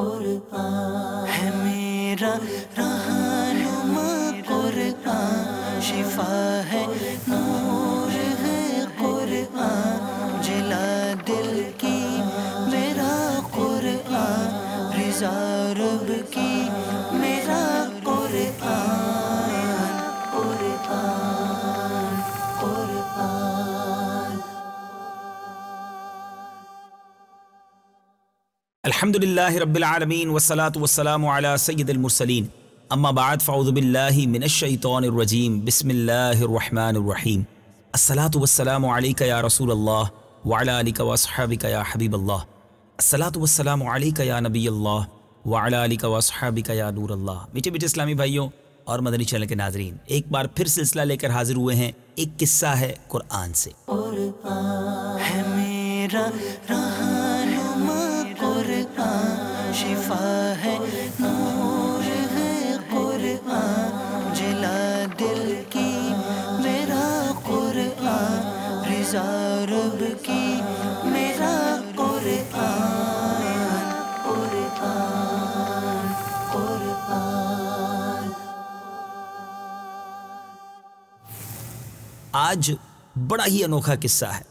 قرآن ہے میرا رہنما، قرآن شفا ہے، نور ہے قرآن، جلا دل کی میرا قرآن، رضا رب کی میرا قرآن، قرآن قرآن۔ الحمدللہ رب العالمین والصلاة والسلام علی سید المرسلین، اما بعد فاعوذ باللہ من الشیطان الرجیم، بسم اللہ الرحمن الرحیم۔ الصلاة والسلام علیک یا رسول اللہ وعلی آلک واصحابک یا حبیب اللہ، الصلاة والسلام علیک یا نبی اللہ وعلی آلک واصحابک یا نور اللہ۔ میٹھے میٹھے اسلامی بھائیوں اور مدنی چینل کے ناظرین، ایک بار پھر سلسلہ لے کر حاضر ہوئے ہیں، ایک قصہ ہے قرآن سے۔ قرآن ہے میرا رہنما، قرآن شفا ہے، نور ہے قرآن، جلا دل کی میرا قرآن، رضا رب کی میرا قرآن، قرآن قرآن۔ آج بڑا ہی انوکھا قصہ ہے،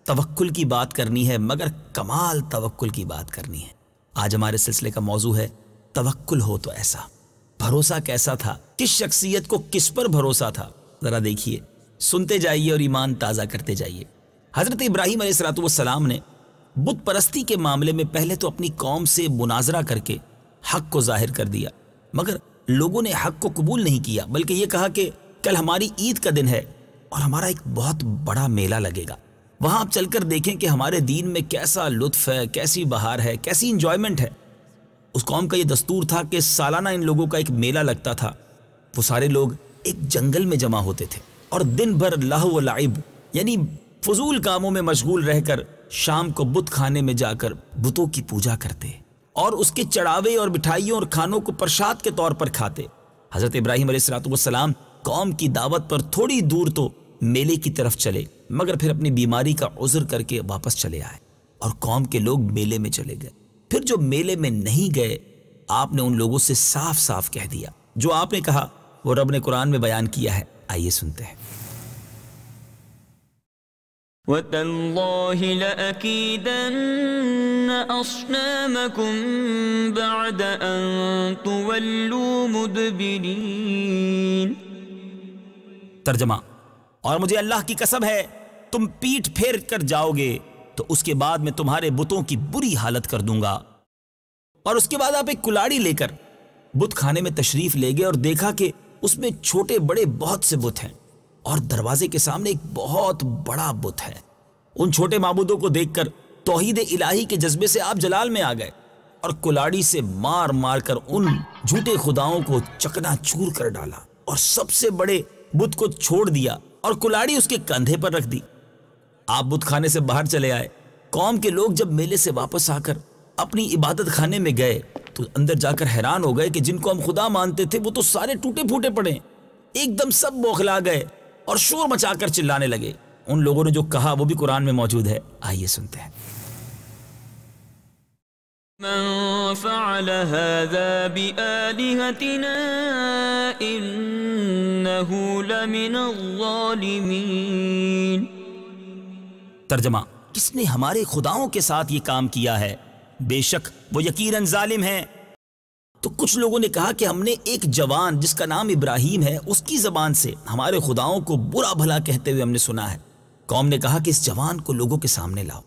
توکل کی بات کرنی ہے، مگر کمال توکل کی بات کرنی ہے۔ آج ہمارے سلسلے کا موضوع ہے توکل ہو تو ایسا۔ بھروسہ کیسا تھا، کس شخصیت کو کس پر بھروسہ تھا، ذرا دیکھیے، سنتے جائیے اور ایمان تازہ کرتے جائیے۔ حضرت ابراہیم علیہ السلام نے بت پرستی کے معاملے میں پہلے تو اپنی قوم سے مناظرہ کر کے حق کو ظاہر کر دیا، مگر لوگوں نے حق کو قبول نہیں کیا، بلکہ یہ کہا کہ کل ہماری عید کا دن ہے اور ہمارا ایک بہت بڑا میلہ لگے گا، وہاں آپ چل کر دیکھیں کہ ہمارے دین میں کیسا لطف ہے، کیسی بہار ہے، کیسی انجوائمنٹ ہے۔ اس قوم کا یہ دستور تھا کہ سالانہ ان لوگوں کا ایک میلہ لگتا تھا۔ وہ سارے لوگ ایک جنگل میں جمع ہوتے تھے اور دن بھر لہو و لعب یعنی فضول کاموں میں مشغول رہ کر شام کو بت خانے میں جا کر بتوں کی پوجا کرتے اور اس کے چڑھاوے اور مٹھائیوں اور کھانوں کو پرساد کے طور پر کھاتے۔ حضرت ابراہیم علیہ السلام قوم کی دعوت پر تھوڑی دور تو میلے کی طرف چلے، مگر پھر اپنی بیماری کا عذر کر کے واپس چلے آئے اور قوم کے لوگ میلے میں چلے گئے۔ پھر جو میلے میں نہیں گئے، آپ نے ان لوگوں سے صاف صاف کہہ دیا جو آپ نے کہا، وہ رب نے قرآن میں بیان کیا ہے۔ آئیے سنتے ہیں۔ وَتَاللَّهِ لَأَكِيدَنَّ أَصْنَامَكُمْ بَعْدَ أَن تُوَلُّوا مُدْبِرِينَ۔ ترجمہ: اور مجھے اللہ کی قسم ہے تم پیٹھ پھیر کر جاؤ گے تو اس کے بعد میں تمہارے بتوں کی بری حالت کر دوں گا۔ اور اس کے بعد آپ ایک کلاڑی لے کر بت خانے میں تشریف لے گئے اور دیکھا کہ اس میں چھوٹے بڑے بہت سے بت ہیں اور دروازے کے سامنے ایک بہت بڑا بت ہے۔ ان چھوٹے معبودوں کو دیکھ کر توحید الہی کے جذبے سے آپ جلال میں آ گئے اور کلاڑی سے مار مار کر ان جھوٹے خداؤں کو چکنا چور کر ڈالا اور سب سے بڑے بت کو چھوڑ دیا اور کلاڑی اس کے کندھے پر رکھ دی۔ آپ بت خانے سے باہر چلے آئے۔ قوم کے لوگ جب میلے سے واپس آ کر اپنی عبادت خانے میں گئے تو اندر جا کر حیران ہو گئے کہ جن کو ہم خدا مانتے تھے وہ تو سارے ٹوٹے پھوٹے پڑے۔ ایک دم سب بوکھلا گئے اور شور مچا کر چلانے لگے۔ ان لوگوں نے جو کہا وہ بھی قرآن میں موجود ہے، آئیے سنتے ہیں۔ من فعل هذا بآلهتنا إنه لمن الظالمين۔ ترجمہ: کس نے ہمارے خداؤں کے ساتھ یہ کام کیا ہے، بے شک وہ یقیناً ظالم ہیں۔ تو کچھ لوگوں نے کہا کہ ہم نے ایک جوان جس کا نام ابراہیم ہے اس کی زبان سے ہمارے خداؤں کو برا بھلا کہتے ہوئے ہم نے سنا ہے۔ قوم نے کہا کہ اس جوان کو لوگوں کے سامنے لاؤ،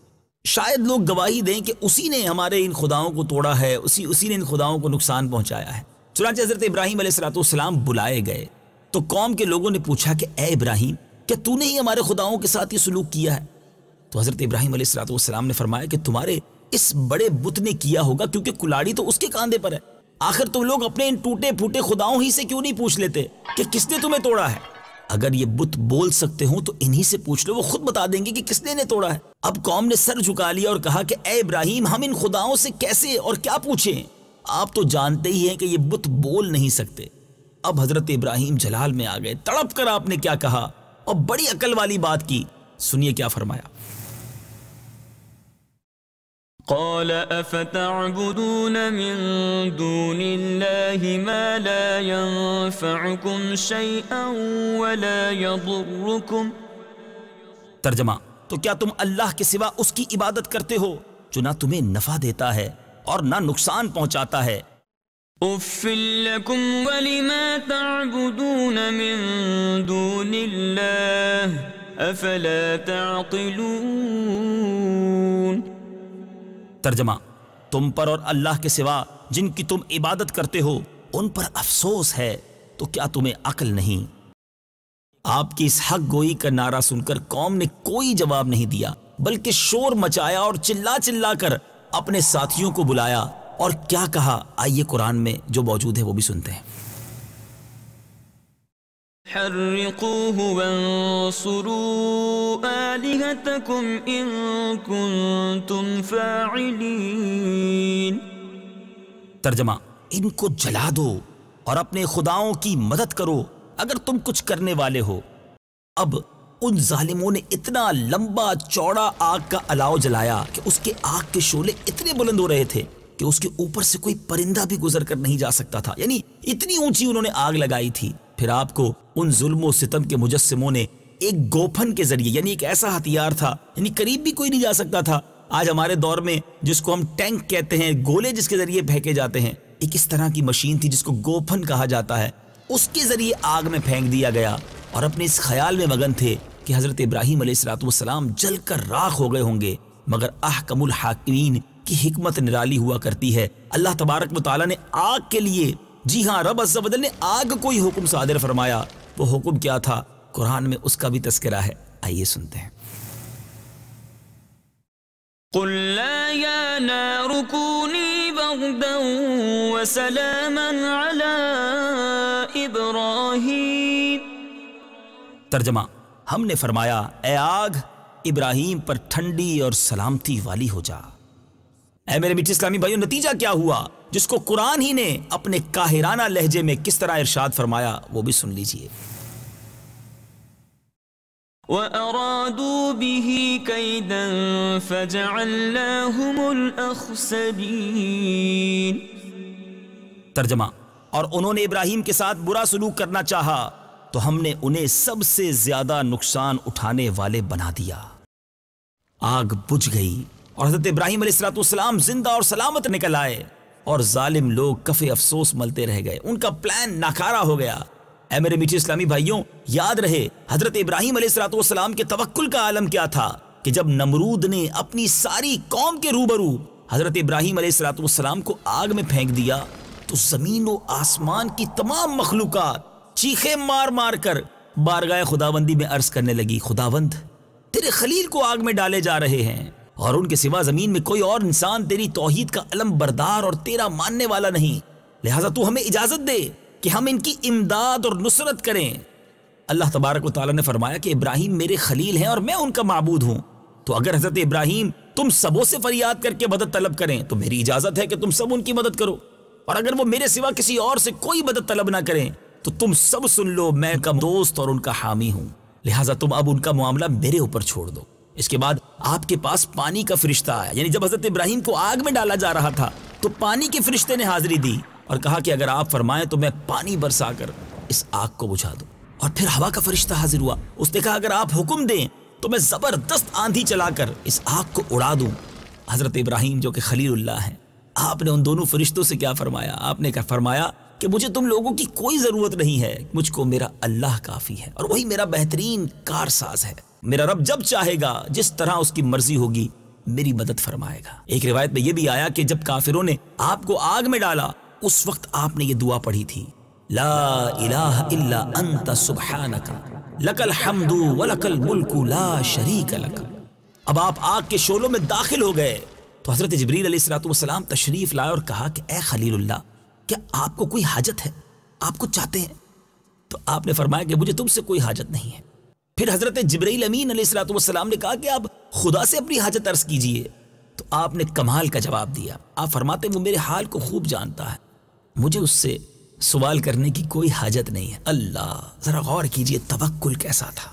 شاید لوگ گواہی دیں کہ اسی نے ہمارے ان خداؤں کو توڑا ہے، اسی نے ان خداؤں کو نقصان پہنچایا ہے۔ چنانچہ حضرت ابراہیم علیہ السلام بلائے گئے تو قوم کے لوگوں نے پوچھا کہ اے ابراہیم، کیا تو نے ہی ہمارے خداؤں کے ساتھ یہ سلوک کیا ہے؟ تو حضرت ابراہیم علیہ السلام نے فرمایا کہ تمہارے اس بڑے بت نے کیا ہوگا، کیونکہ کلاڑی تو اس کے کاندھے پر ہے۔ آخر تم لوگ اپنے ان ٹوٹے پھوٹے خداؤں ہی سے کیوں نہیں پوچھ لیتے کہ کس نے تمہیں توڑا ہے؟ اگر یہ بت بول سکتے ہوں تو انہی سے پوچھ لو، وہ خود بتا دیں گے کہ کس نے انہیں توڑا ہے۔ اب قوم نے سر جھکا لیا اور کہا کہ اے ابراہیم، ہم ان خداؤں سے کیسے اور کیا پوچھیں؟ آپ تو جانتے ہی ہیں کہ یہ بت بول نہیں سکتے۔ اب حضرت ابراہیم جلال میں آ گئے، تڑپ کر آپ نے کیا کہا اور بڑی عقل والی بات کی۔ سنیے کیا فرمایا۔ قال افتعبدون من دون الله ما لا ينفعكم شيئا ولا يضركم. ترجمہ: تو کیا تم اللہ کے سوا اس کی عبادت کرتے ہو جو نہ تمہیں نفع دیتا ہے اور نہ نقصان پہنچاتا ہے؟ اف لکم ولما تعبدون من دون اللہ افلا تعقلون. ترجمہ: تم پر اور اللہ کے سوا جن کی تم عبادت کرتے ہو ان پر افسوس ہے، تو کیا تمہیں عقل نہیں؟ آپ کی اس حق گوئی کا نعرہ سن کر قوم نے کوئی جواب نہیں دیا، بلکہ شور مچایا اور چلا چلا کر اپنے ساتھیوں کو بلایا. اور کیا کہا آئیے قرآن میں جو موجود ہے وہ بھی سنتے ہیں. حرقوه وانصروا آلهتكم إن كنتم فاعلين. ترجمہ: ان کو جلا دو اور اپنے خداؤں کی مدد کرو اگر تم کچھ کرنے والے ہو. اب ان ظالموں نے اتنا لمبا چوڑا آگ کا الاؤ جلایا کہ اس کے آگ کے شعلے اتنے بلند ہو رہے تھے کہ اس کے اوپر سے کوئی پرندہ بھی گزر کر نہیں جا سکتا تھا. یعنی اتنی اونچی انہوں نے آگ لگائی تھی. پھر آپ کو ان ظلم و ستم کے مجسموں نے ایک گوپھن کے ذریعے، یعنی ایک ایسا ہتھیار تھا، یعنی قریب بھی کوئی نہیں جا سکتا تھا. آج ہمارے دور میں جس کو ہم ٹینک کہتے ہیں، گولے جس کے ذریعے پھینکے جاتے ہیں، ایک اس طرح کی مشین تھی جس کو گوپھن کہا جاتا ہے. اس کے ذریعے آگ میں پھینک دیا گیا اور اپنے اس خیال میں مگن تھے کہ حضرت ابراہیم علیہ السلام جل کر راکھ ہو گئے ہوں گے. مگر احکم الحاکمین کی حکمت نرالی ہوا کرتی ہے. اللہ تبارک و تعالیٰ نے آگ کے لیے، جی ہاں رب عز و جل نے آگ کو ہی حکم صادر فرمایا. وہ حکم کیا تھا؟ قرآن میں اس کا بھی تذکرہ ہے، آئیے سنتے ہیں. قُلْنَا يَا نَارُ كُونِي بَرْدًا وَسَلَامًا عَلَىٰ إِبْرَاهِيمَ. ترجمہ: ہم نے فرمایا اے آگ ابراہیم پر ٹھنڈی اور سلامتی والی ہو جا. اے میرے میٹھے اسلامی بھائیوں، نتیجہ کیا ہوا جس کو قرآن ہی نے اپنے قاہرانہ لہجے میں کس طرح ارشاد فرمایا وہ بھی سن لیجئے. وَأَرَادُوا بِهِ كَيْدًا فَجَعَلْنَاهُمُ الْأَخْسَرِينَ. ترجمہ: اور انہوں نے ابراہیم کے ساتھ برا سلوک کرنا چاہا تو ہم نے انہیں سب سے زیادہ نقصان اٹھانے والے بنا دیا. آگ بجھ گئی اور حضرت ابراہیم علیہ السلام زندہ اور سلامت نکل آئے، اور ظالم لوگ کف افسوس ملتے رہ گئے. ان کا پلان ناکارہ ہو گیا. اے میرے میٹھے اسلامی بھائیوں، یاد رہے حضرت ابراہیم علیہ السلام کے توکل کا عالم کیا تھا کہ جب نمرود نے اپنی ساری قوم کے روبرو حضرت ابراہیم علیہ السلام کو آگ میں پھینک دیا تو زمین و آسمان کی تمام مخلوقات چیخیں مار مار کر بارگاہ خداوندی میں عرض کرنے لگی، خداوند تیرے خلیل کو آگ میں ڈالے جا رہے ہیں اور ان کے سوا زمین میں کوئی اور انسان تیری توحید کا علم بردار اور تیرا ماننے والا نہیں، لہٰذا تو ہمیں اجازت دے کہ ہم ان کی امداد اور نصرت کریں. اللہ تبارک و تعالیٰ نے فرمایا کہ ابراہیم میرے خلیل ہیں اور میں ان کا معبود ہوں، تو اگر حضرت ابراہیم تم سبوں سے فریاد کر کے مدد طلب کریں تو میری اجازت ہے کہ تم سب ان کی مدد کرو، اور اگر وہ میرے سوا کسی اور سے کوئی مدد طلب نہ کریں تو تم سب سن لو میں ان کا دوست اور ان کا حامی ہوں، لہٰذا تم اب ان کا معاملہ میرے اوپر چھوڑ دو. اس کے بعد آپ کے پاس پانی کا فرشتہ آیا، یعنی جب حضرت ابراہیم کو آگ میں ڈالا جا رہا تھا تو پانی کے فرشتے نے حاضری دی اور کہا کہ اگر آپ فرمائیں تو میں پانی برسا کر اس آگ کو بجھا دوں. اور پھر ہوا کا فرشتہ حاضر ہوا، اس نے کہا اگر آپ حکم دیں تو میں زبردست آندھی چلا کر اس آگ کو اڑا دوں. حضرت ابراہیم جو کہ خلیل اللہ ہیں، آپ نے ان دونوں فرشتوں سے کیا فرمایا؟ آپ نے فرمایا کہ مجھے تم لوگوں کی کوئی ضرورت نہیں ہے، مجھ کو میرا اللہ کافی ہے اور وہی میرا بہترین کارساز ہے. میرا رب جب چاہے گا جس طرح اس کی مرضی ہوگی میری مدد فرمائے گا. ایک روایت میں یہ بھی آیا کہ جب کافروں نے آپ کو آگ میں ڈالا اس وقت آپ نے یہ دعا پڑھی تھی، لا الہ الا انت سبحانک لک الحمد ولک الملک لا شریک لک. اب آپ آگ کے شعلوں میں داخل ہو گئے تو حضرت جبریل علیہ السلام تشریف لائے اور کہا کہ اے خلیل اللہ، کیا آپ کو کوئی حاجت ہے؟ آپ کچھ چاہتے ہیں؟ تو آپ نے فرمایا کہ مجھے تم سے کوئی حاجت نہیں ہے. پھر حضرت جبرائیل امین علیہ السلام نے کہا کہ آپ خدا سے اپنی حاجت عرض کیجئے. تو آپ نے کمال کا جواب دیا. آپ فرماتے ہیں وہ میرے حال کو خوب جانتا ہے، مجھے اس سے سوال کرنے کی کوئی حاجت نہیں ہے. اللہ، ذرا غور کیجئے توکل کیسا تھا،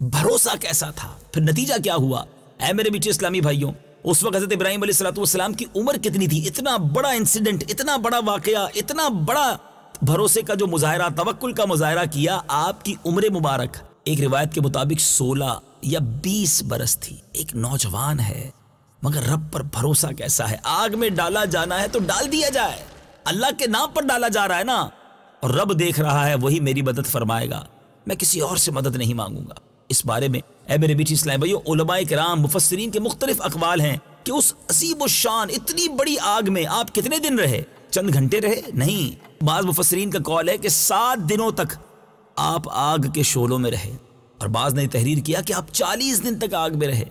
بھروسہ کیسا تھا. پھر نتیجہ کیا ہوا؟ اے میرے میٹھے اسلامی بھائیوں، اس وقت حضرت ابراہیم علیہ الصلوۃ والسلام کی عمر کتنی تھی؟ اتنا بڑا انسیڈنٹ، اتنا بڑا واقعہ، اتنا بڑا بھروسے کا جو مظاہرہ، توکل کا مظاہرہ کیا، آپ کی عمر مبارک ایک روایت کے مطابق 16 یا 20 برس تھی. ایک نوجوان ہے مگر رب پر بھروسہ کیسا ہے. آگ میں ڈالا جانا ہے تو ڈال دیا جائے، اللہ کے نام پر ڈالا جا رہا ہے نا، اور رب دیکھ رہا ہے، وہی میری مدد فرمائے گا، میں کسی اور سے مدد نہیں مانگوں گا. اس بارے میں اے میرے میٹھی اسلام بھائیو، علماء کرام مفسرین کے مختلف اقوال ہیں کہ اس عظیم الشان اتنی بڑی آگ میں آپ کتنے دن رہے؟ چند گھنٹے رہے؟ نہیں، بعض مفسرین کا قول ہے کہ 7 دنوں تک آپ آگ کے شعلوں میں رہے، اور بعض نے تحریر کیا کہ آپ 40 دن تک آگ میں رہے،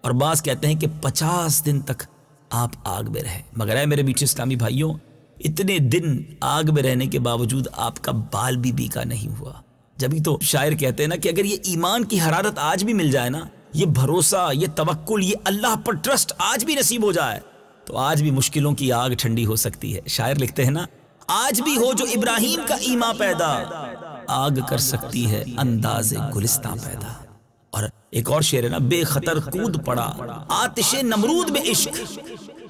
اور بعض کہتے ہیں کہ 50 دن تک آپ آگ میں رہے. مگر اے میرے میٹھے اسلامی بھائیوں، اتنے دن آگ میں رہنے کے باوجود آپ کا بال بھی بیکا نہیں ہوا. جبھی تو شاعر کہتے ہیں نا کہ اگر یہ ایمان کی حرارت آج بھی مل جائے نا، یہ بھروسہ، یہ توکل، یہ اللہ پر ٹرسٹ آج بھی نصیب ہو جائے، تو آج بھی مشکلوں کی آگ ٹھنڈی ہو سکتی ہے. شاعر لکھتے ہیں نا، آج بھی ہو جو ابراہیم کا ایمان پیدا، آگ کر سکتی ہے انداز گلستاں پیدا. اور ایک اور شعر ہے نا، بے خطر کود پڑا آتش نمرود میں عشق،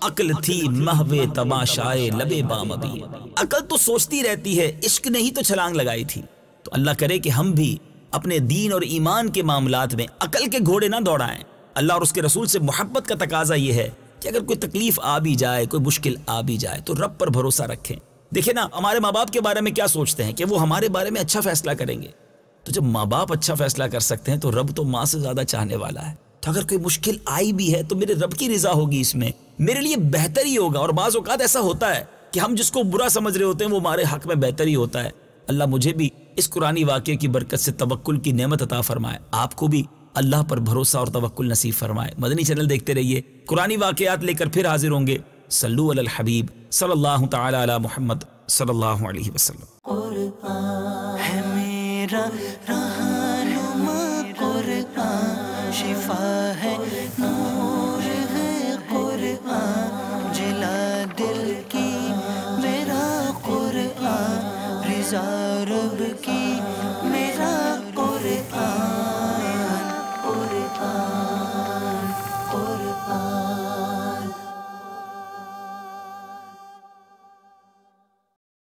عقل تھی محو تماشائے لبے بام ابی. عقل تو سوچتی رہتی ہے، عشق نے ہی تو چھلانگ لگائی تھی. تو اللہ کرے کہ ہم بھی اپنے دین اور ایمان کے معاملات میں عقل کے گھوڑے نہ دوڑائیں. اللہ اور اس کے رسول سے محبت کا تقاضا یہ ہے کہ اگر کوئی تکلیف آ بھی جائے، کوئی مشکل آ بھی جائے، تو رب پر بھروسہ رکھیں. دیکھیں نا، ہمارے ماں باپ کے بارے میں کیا سوچتے ہیں کہ وہ ہمارے بارے میں اچھا فیصلہ کریں گے. تو جب ماں باپ اچھا فیصلہ کر سکتے ہیں تو رب تو ماں سے زیادہ چاہنے والا ہے. تو اگر کوئی مشکل آئی بھی ہے تو میرے رب کی رضا ہوگی، اس میں میرے لیے بہتر ہی ہوگا. اور بعض اوقات ایسا ہوتا ہے کہ ہم جس کو برا سمجھ رہے ہوتے ہیں وہ ہمارے حق میں بہتر ہی ہوتا ہے. اللہ مجھے بھی اس قرآنی واقعے کی برکت سے توکل کی نعمت عطا فرمائے، آپ کو بھی اللہ پر بھروسہ اور توکل نصیب فرمائے. مدنی چینل دیکھتے رہیے، قرآنی واقعات لے کر پھر حاضر ہوں گے. صلو علی الحبیب صلی اللہ تعالی علی محمد صلی اللہ علیہ وسلم. قرآن ہے میرا رہنما، قرآن شفا ہے، نور ہے قرآن، جلا دل کی میرا قرآن، رضا رب کی